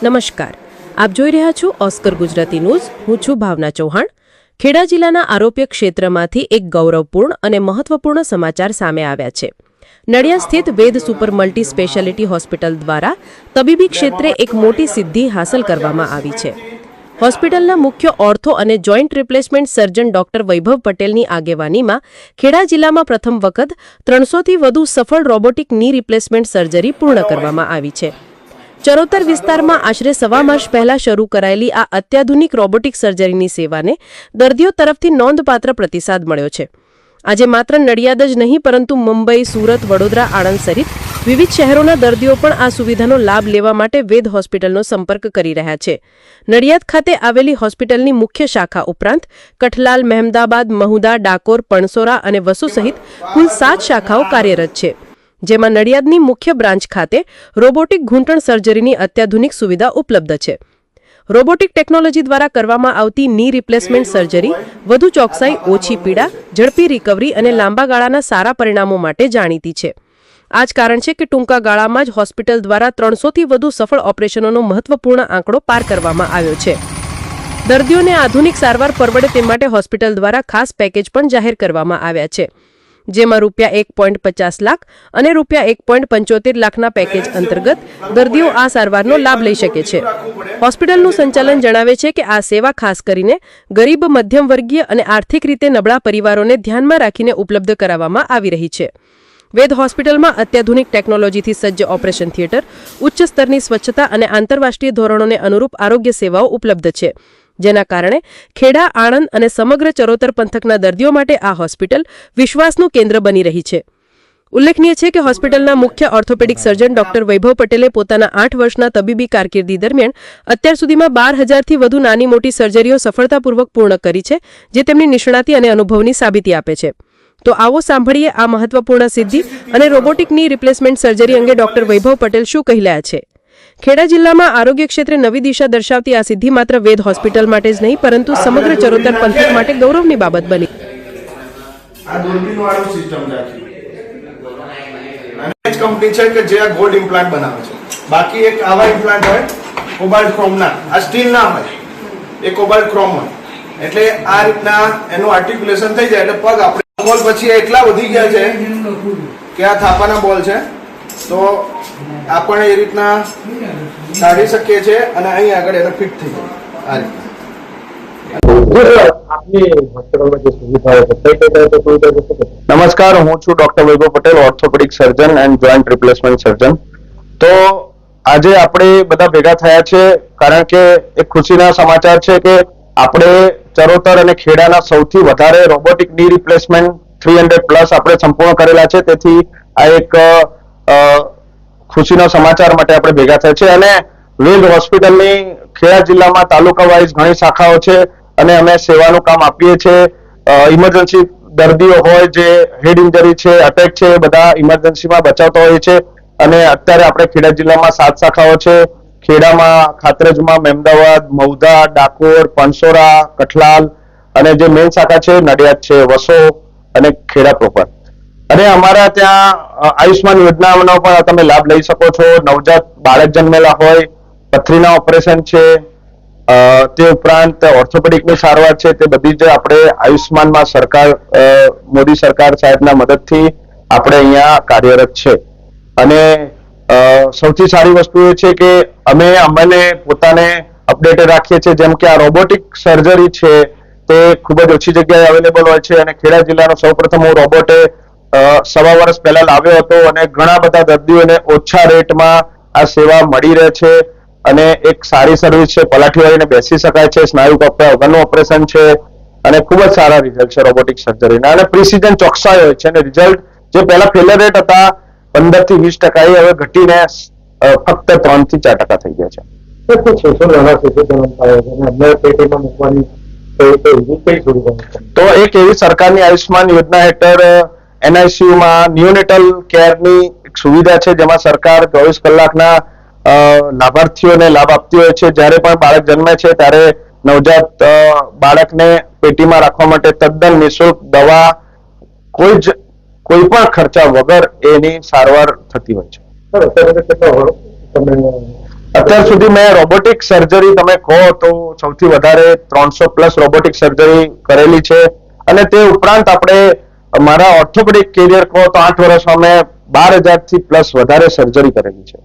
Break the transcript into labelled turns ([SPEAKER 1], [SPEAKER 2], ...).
[SPEAKER 1] નમસ્કાર, આપ જોઈ રહ્યા છો ઓસ્કર ગુજરાતી ન્યૂઝ. હું છું ભાવના ચૌહાણ. ખેડા જિલ્લાના આરોગ્ય ક્ષેત્રમાંથી એક ગૌરવપૂર્ણ અને મહત્વપૂર્ણ સમાચાર સામે આવ્યા છે. નડિયાદ સ્થિત વેદ સુપર મલ્ટી સ્પેશિયાલિટી હોસ્પિટલ દ્વારા તબીબી ક્ષેત્રે એક મોટી સિદ્ધિ હાંસલ કરવામાં આવી છે. હોસ્પિટલના મુખ્ય ઓર્થો અને જોઇન્ટ રિપ્લેસમેન્ટ સર્જન ડોક્ટર વૈભવ પટેલની આગેવાનીમાં ખેડા જિલ્લામાં પ્રથમ વખત 300થી વધુ સફળ રોબોટિક ની રિપ્લેસમેન્ટ સર્જરી પૂર્ણ કરવામાં આવી છે. ચરોતર વિસ્તારમાં આશરે સવા વર્ષ પહેલા શરૂ કરાયેલી આ અત્યાધુનિક રોબોટિક સર્જરીની સેવાને દર્દીઓ તરફથી નોંધપાત્ર પ્રતિસાદ મળ્યો છે. આજે માત્ર નડિયાદ જ નહીં પરંતુ મુંબઈ, સુરત, વડોદરા, આણંદ સહિત વિવિધ શહેરોના દર્દીઓ પણ આ સુવિધાનો લાભ લેવા માટે વેદ હોસ્પિટલનો સંપર્ક કરી રહ્યા છે. નડિયાદ ખાતે આવેલી હોસ્પિટલની મુખ્ય શાખા ઉપરાંત કઠલાલ, મહેમદાબાદ, મહુદા, ડાકોર, પણસોરા અને વસુ સહિત કુલ 7 શાખાઓ કાર્યરત છે, જેમાં નડિયાદની મુખ્ય બ્રાન્ચ ખાતે રોબોટિક ઘૂંટણ સર્જરીની અત્યાધુનિક સુવિધા ઉપલબ્ધ છે. રોબોટિક ટેકનોલોજી દ્વારા કરવામાં આવતી ની રિપ્લેસમેન્ટ સર્જરી વધુ ચોકસાઈ, ઓછી પીડા, ઝડપી રિકવરી અને લાંબા ગાળાના સારા પરિણામો માટે જાણીતી છે. આ જ કારણ છે કે ટૂંકા ગાળામાં જ હોસ્પિટલ દ્વારા 300થી વધુ સફળ ઓપરેશનોનો મહત્વપૂર્ણ આંકડો પાર કરવામાં આવ્યો છે. દર્દીઓને આધુનિક સારવાર પરવડે તે માટે હોસ્પિટલ દ્વારા ખાસ પેકેજ પણ જાહેર કરવામાં આવ્યા છે, જેમાં ₹1.50 લાખ અને ₹1.75 લાખના પેકેજ અંતર્ગત દર્દીઓ આ સારવારનો લાભ લઈ શકે છે. હોસ્પિટલનું સંચાલન જણાવે છે કે આ સેવા ખાસ કરીને ગરીબ, મધ્યમ વર્ગીય અને આર્થિક રીતે નબળા પરિવારોને ધ્યાનમાં રાખીને ઉપલબ્ધ કરાવવામાં આવી રહી છે. વેદ હોસ્પિટલમાં અત્યાધુનિક ટેકનોલોજીથી સજ્જ ઓપરેશન થિયેટર, ઉચ્ચ સ્તરની સ્વચ્છતા અને આંતરરાષ્ટ્રીય ધોરણોને અનુરૂપ આરોગ્ય સેવાઓ ઉપલબ્ધ છે, જેના કારણે ખેડા, આણંદ અને સમગ્ર ચરોતર પંથકના દર્દીઓ માટે આ હોસ્પિટલ વિશ્વાસનું કેન્દ્ર બની રહી છે. ઉલ્લેખનીય છે કે હોસ્પિટલના મુખ્ય ઓર્થોપેડિક સર્જન ડોક્ટર વૈભવ પટેલે પોતાના 8 વર્ષના તબીબી કારકિર્દી દરમિયાન અત્યાર સુધીમાં 12,000થી વધુ નાની મોટી સર્જરીઓ સફળતાપૂર્વક પૂર્ણ કરી છે, જે તેમની નિષ્ણાતી અને અનુભવની સાબિતી આપે છે. તો આવો સાંભળીએ આ મહત્વપૂર્ણ સિદ્ધિ અને રોબોટિકની રિપ્લેસમેન્ટ સર્જરી અંગે ડોક્ટર વૈભવ પટેલ શું કહી રહ્યા છે. ખેડા જિલ્લામાં આરોગ્ય ક્ષેત્રે નવી દિશા દર્શાવતી આ સિદ્ધિ માત્ર વેદ હોસ્પિટલ માટે જ નહીં પરંતુ સમગ્ર ચરોતર પંથક માટે ગૌરવની બાબત બની.
[SPEAKER 2] આ દૂરબીનવાળું સિસ્ટમ છે. અને કંપની છે કે જે આ ગોલ્ડ ઇમ્પ્લાન્ટ બનાવે છે. બાકી એક આવા ઇમ્પ્લાન્ટ હોય કોબાલ્ટ ક્રોમના, આ સ્ટીલ ના હોય, એ કોબાલ્ટ ક્રોમ હોય. એટલે આ રીતના એનું આર્ટિક્યુલેશન થઈ જાય એટલે પગ આપણે બોલ પછી એટલા વધી ગયા છે કે આ થાપાના બોલ છે, તો આપણે એ રીતના કાઢી શકીએ છીએ અને અહીં આગળ એને ફિટ થઈ જાય આ રીતના. નમસ્કાર, હું છું doctor Vaibhav Patel, orthopaedic surgeon and joint replacement સર્જન. તો આજે આપણે બધા ભેગા થયા છે કારણ કે એક ખુશીના સમાચાર છે કે આપણે ચરોતર અને ખેડાના સૌથી વધારે રોબોટિક ની રિપ્લેસમેન્ટ 300+ આપણે સંપૂર્ણ કરેલા છે. તેથી આ એક ખુશીના સમાચાર માટે આપણે ભેગા થયા છે. અને વેદ હોસ્પિટલની ખેડા જિલ્લામાં તાલુકા વાઇઝ ઘણી શાખાઓ છે અને અમે સેવાનું કામ આપીએ છીએ. ઇમરજન્સી દર્દીઓ હોય, જે હેડ ઇન્જરી છે, અટેક છે, બધા ઇમરજન્સીમાં બચાવતા હોઈએ છે. અને અત્યારે આપણે ખેડા જિલ્લામાં 7 શાખાઓ છે. ખેડામાં, ખાતરજમાં, મહેમદાવાદ, મહુદા, ડાકોર, પણસોરા, કઠલાલ અને જે મેઇન શાખા છે નડિયાદ છે, વસો અને ખેડા પ્રોપર. અને અમારા ત્યાં આયુષ્માન યોજનાનો પણ તમે લાભ લઈ શકો છો. નવજાત બાળક જન્મેલા હોય, પથરીના ઓપરેશન છે, તે ઉપરાંત ઓર્થોપેડિકની સારવાર છે, તે બધી જ આપણે આયુષ્માનમાં સરકાર, મોદી સરકાર સાહેબના મદદથી આપણે અહીંયા કાર્યરત છે. અને સૌથી સારી વસ્તુ એ છે કે અમને પોતાને અપડેટેડ રાખીએ છીએ. જેમ કે આ રોબોટિક સર્જરી છે તે ખૂબ જ ઓછી જગ્યાએ અવેલેબલ હોય છે અને ખેડા જિલ્લાનો સૌપ્રથમ હું રોબોટે સવા વર્ષ પહેલા લાવ્યો હતો અને ઘણા બધા દર્દીઓને ઓછા રેટમાં આ સેવા મળી રહે છે. અને એક સારી સર્વિસ છે, પલાઠી વાળીને બેસી શકાય છે, સ્નાયુ કપડા વગરનું ઓપરેશન છે અને ખૂબ જ સારા રિઝલ્ટ છે રોબોટિક સર્જરીના. અને પ્રિસિઝન ચોકસાઈ હોય છે અને રિઝલ્ટ જે પહેલા ફેલિયર રેટ હતા 15% હવે ઘટીને ફક્ત 3-4% થઈ ગયા છે. તો એક એવી સરકારની આયુષ્માન યોજના હેઠળ NICUમાં નિયોનેટલ કેરની સુવિધા છે, જેમાં સરકાર 24 કલાકના લાભાર્થીઓને લાભ આપતી હોય છે. જ્યારે પણ બાળક જન્મે છે ત્યારે નવજાત બાળકને પેટીમાં રાખવા માટે તદ્દન નિઃશુલ્ક દવા, કોઈ પણ ખર્ચા વગર એની સારવાર થતી હોય છે. અત્યાર સુધી મેં રોબોટિક સર્જરી તમે કહો તો સૌથી વધારે 300+ રોબોટિક સર્જરી કરેલી છે અને તે ઉપરાંત આપણે મારા ઓર્થોપેડિક કેરિયર કહો તો 8 વર્ષમાં મેં 12,000 થી પ્લસ વધારે સર્જરી કરેલી છે.